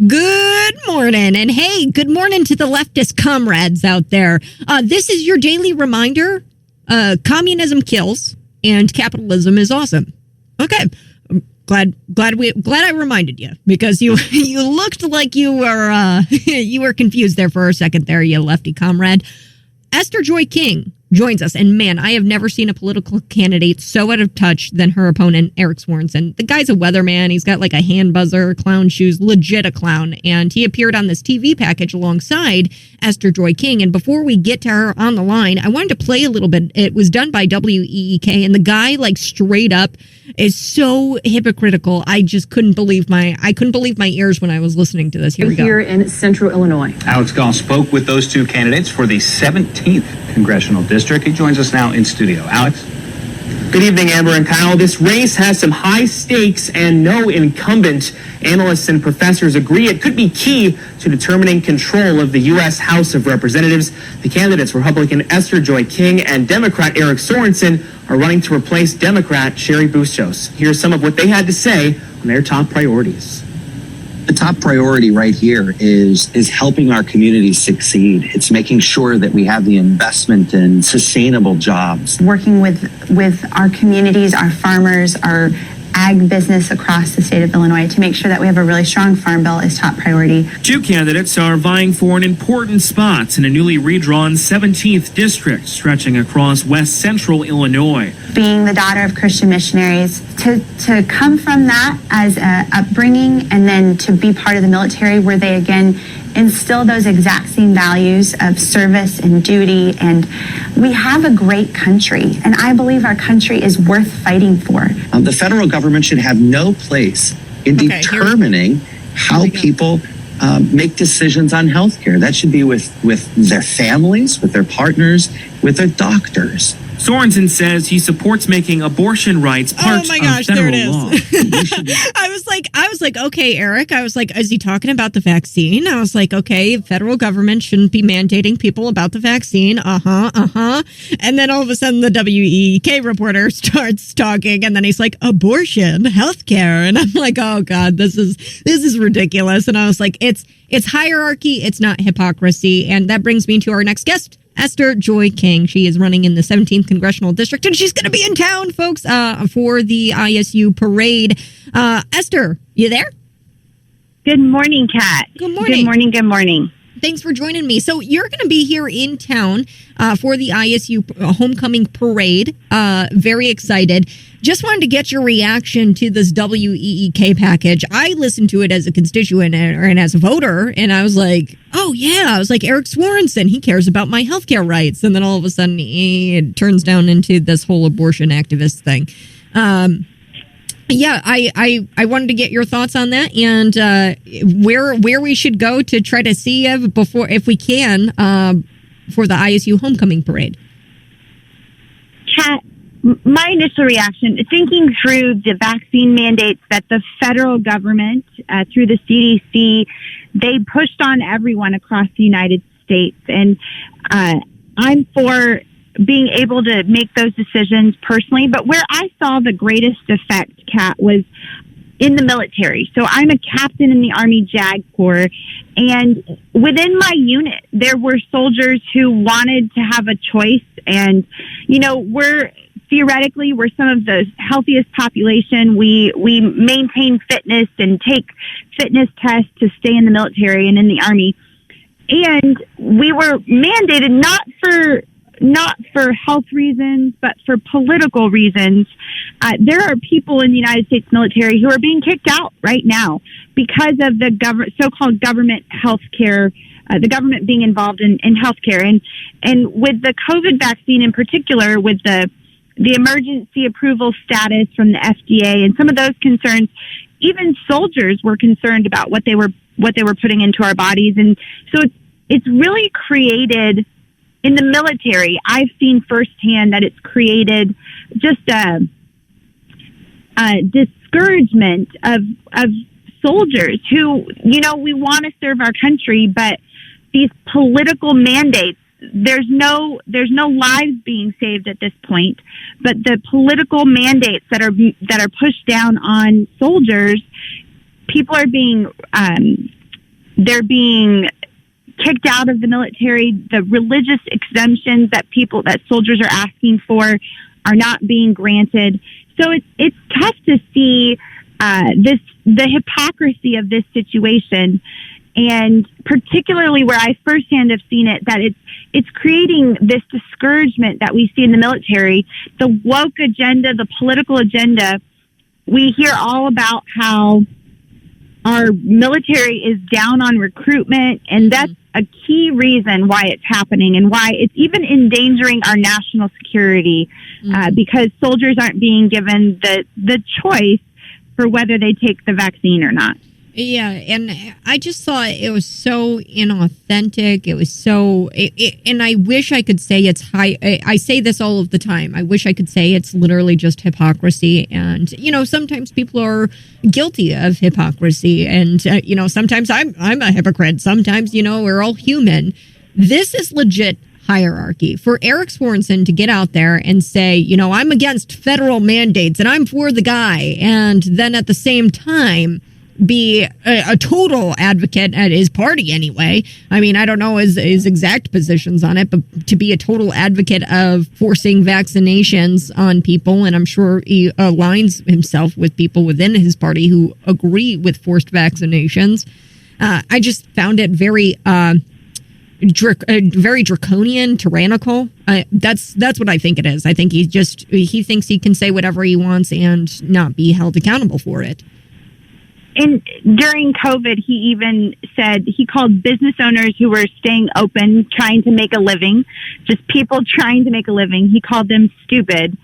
Good morning. And hey, good morning to the leftist comrades out there. This is your daily reminder. Communism kills and capitalism is awesome. Okay. I'm glad I reminded you, because you looked like you were confused there for a second there, you lefty comrade. Esther Joy King joins us, and man, I have never seen a political candidate so out of touch than her opponent, Eric Swanson. The guy's a weatherman. He's got like a hand buzzer, clown shoes, legit a clown, and he appeared on this TV package alongside Esther Joy King. And before we get to her on the line, I wanted to play a little bit. It was done by WEEK, and the guy, like, straight up is so hypocritical. I just couldn't believe my ears when I was listening to this. Here we go. Here in Central Illinois, Alex Goff spoke with those two candidates for the 17th congressional district. He joins us now in studio. Alex? Good evening, Amber and Kyle. This race has some high stakes and no incumbent. Analysts and professors agree it could be key to determining control of the U.S. House of Representatives. The candidates, Republican Esther Joy King and Democrat Eric Sorensen, are running to replace Democrat Sherry Bustos. Here's some of what they had to say on their top priorities. The top priority right here is helping our communities succeed. It's making sure that we have the investment in sustainable jobs. Working with our communities, our farmers, our ag business across the state of Illinois to make sure that we have a really strong farm bill is top priority. Two candidates are vying for an important spot in a newly redrawn 17th district stretching across west central Illinois. Being the daughter of Christian missionaries, to come from that as a upbringing and then to be part of the military where they again instill those exact same values of service and duty. And we have a great country, and I believe our country is worth fighting for. The federal government should have no place in determining how people make decisions on health care. That should be with their families, with their partners, with their doctors. Sorensen says he supports making abortion rights part of federal law. I was like, okay, Eric. I was like, is he talking about the vaccine? I was like, okay, federal government shouldn't be mandating people about the vaccine. And then all of a sudden the WEEK reporter starts talking, and then he's like, abortion, healthcare. And I'm like, oh God, this is ridiculous. And I was like, it's hierarchy. It's not hypocrisy. And that brings me to our next guest, Esther Joy King. She is running in the 17th congressional district, and she's going to be in town, folks, for the ISU parade. Esther, you there? Good morning, Kat. Good morning. Good morning. Good morning. Thanks for joining me. So you're going to be here in town for the ISU homecoming parade. Very excited. Just wanted to get your reaction to this WEEK package. I listened to it as a constituent and as a voter, and I was like, oh yeah. I was like, Eric Swanson, he cares about my healthcare rights. And then all of a sudden it turns down into this whole abortion activist thing. Yeah, I wanted to get your thoughts on that, and where we should go to try to see you before, if we can, for the ISU homecoming parade. Kat, my initial reaction, thinking through the vaccine mandates that the federal government, through the CDC, they pushed on everyone across the United States, and I'm for being able to make those decisions personally. But where I saw the greatest effect, Kat, was in the military. So I'm a captain in the Army JAG Corps, and within my unit, there were soldiers who wanted to have a choice. And, you know, we're some of the healthiest population. We maintain fitness and take fitness tests to stay in the military and in the Army. And we were mandated not for health reasons, but for political reasons. There are people in the United States military who are being kicked out right now because of the so-called government health care, the government being involved in healthcare. And with the COVID vaccine in particular, with the emergency approval status from the FDA and some of those concerns, even soldiers were concerned about what they were putting into our bodies. And so it's really created, in the military, I've seen firsthand that it's created just a discouragement of soldiers who, you know, we want to serve our country, but these political mandates, there's no lives being saved at this point, but the political mandates that are pushed down on soldiers, people are being they're being kicked out of the military. The religious exemptions that soldiers are asking for are not being granted. So it's tough to see the hypocrisy of this situation, and particularly where I firsthand have seen it, that it's creating this discouragement that we see in the military, the woke agenda, the political agenda. We hear all about how our military is down on recruitment, and that's a key reason why it's happening and why it's even endangering our national security, because soldiers aren't being given the choice for whether they take the vaccine or not. Yeah, and I just thought it was so inauthentic. It was so, and I wish I could say it's I say this all of the time. I wish I could say it's literally just hypocrisy. And, sometimes people are guilty of hypocrisy. And, sometimes I'm a hypocrite. Sometimes, we're all human. This is legit hierarchy. For Eric Swanson to get out there and say, I'm against federal mandates and I'm for the guy. And then at the same time, be a total advocate at his party anyway. I mean, I don't know his exact positions on it, but to be a total advocate of forcing vaccinations on people, and I'm sure he aligns himself with people within his party who agree with forced vaccinations. I just found it very very draconian, tyrannical. That's what I think it is. I think he thinks he can say whatever he wants and not be held accountable for it. And during COVID, he even said he called business owners who were staying open, trying to make a living, just people trying to make a living. He called them stupid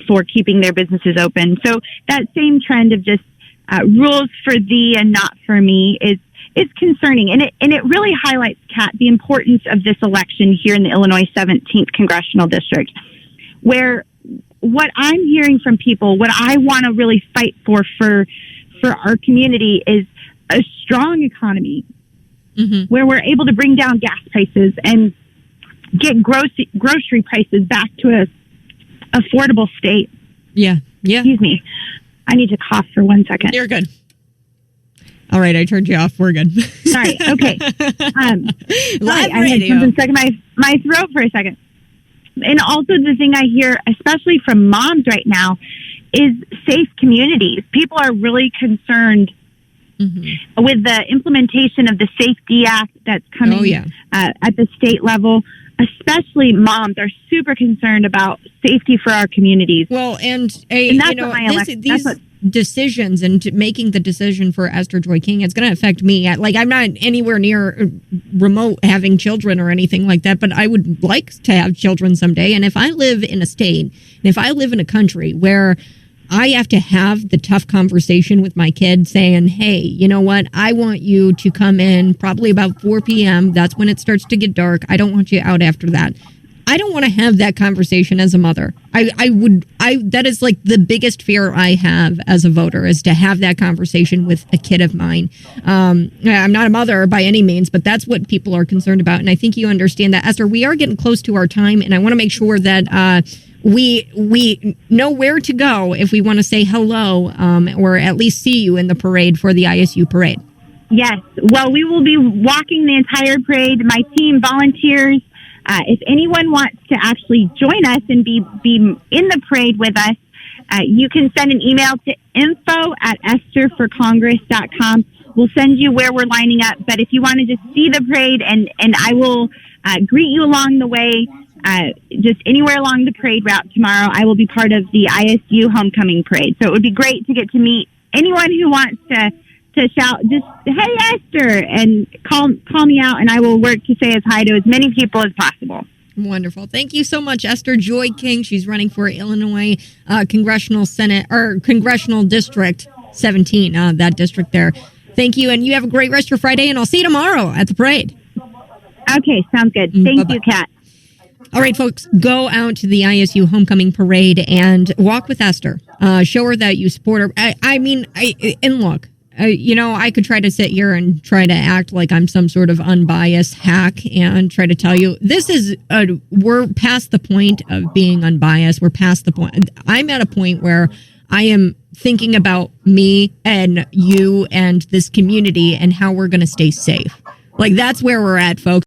for keeping their businesses open. So that same trend of just rules for thee and not for me is concerning. And it really highlights, Kat, the importance of this election here in the Illinois 17th Congressional District, where what I'm hearing from people, what I want to really fight for our community is a strong economy, where we're able to bring down gas prices and get grocery prices back to a affordable state. Yeah. Excuse me. I need to cough for 1 second. You're good. All right, I turned you off. We're good. Sorry. Okay. Live I radio. had something stuck in my throat for a second. And also the thing I hear, especially from moms right now, is safe communities. People are really concerned with the implementation of the Safety Act that's coming at the state level. Especially moms are super concerned about safety for our communities. Well, and that's these decisions and making the decision for Esther Joy King, it's going to affect me. I'm not anywhere near remote having children or anything like that, but I would like to have children someday. And if I live in a state, and if I live in a country where I have to have the tough conversation with my kid saying, hey, you know what? I want you to come in probably about 4 p.m. That's when it starts to get dark. I don't want you out after that. I don't want to have that conversation as a mother. That is like the biggest fear I have as a voter, is to have that conversation with a kid of mine. I'm not a mother by any means, but that's what people are concerned about. And I think you understand that. Esther, we are getting close to our time, and I want to make sure that we know where to go if we want to say hello, or at least see you in the parade for the ISU parade. Yes. Well, we will be walking the entire parade. My team volunteers. If anyone wants to actually join us and be in the parade with us, you can send an email to info@estherforcongress.com. We'll send you where we're lining up. But if you want to just see the parade, and I will greet you along the way, just anywhere along the parade route tomorrow, I will be part of the ISU homecoming parade. So it would be great to get to meet anyone who wants to shout, just, hey, Esther, and call me out, and I will work to say hi to as many people as possible. Wonderful. Thank you so much, Esther Joy King. She's running for Illinois Congressional District 17, that district there. Thank you, and you have a great rest of your Friday, and I'll see you tomorrow at the parade. Okay, sounds good. Thank you, Kat. All right, folks, go out to the ISU homecoming parade and walk with Esther. Show her that you support her. And look, I could try to sit here and try to act like I'm some sort of unbiased hack and try to tell you we're past the point of being unbiased. We're past the point. I'm at a point where I am thinking about me and you and this community and how we're going to stay safe. Like, that's where we're at, folks.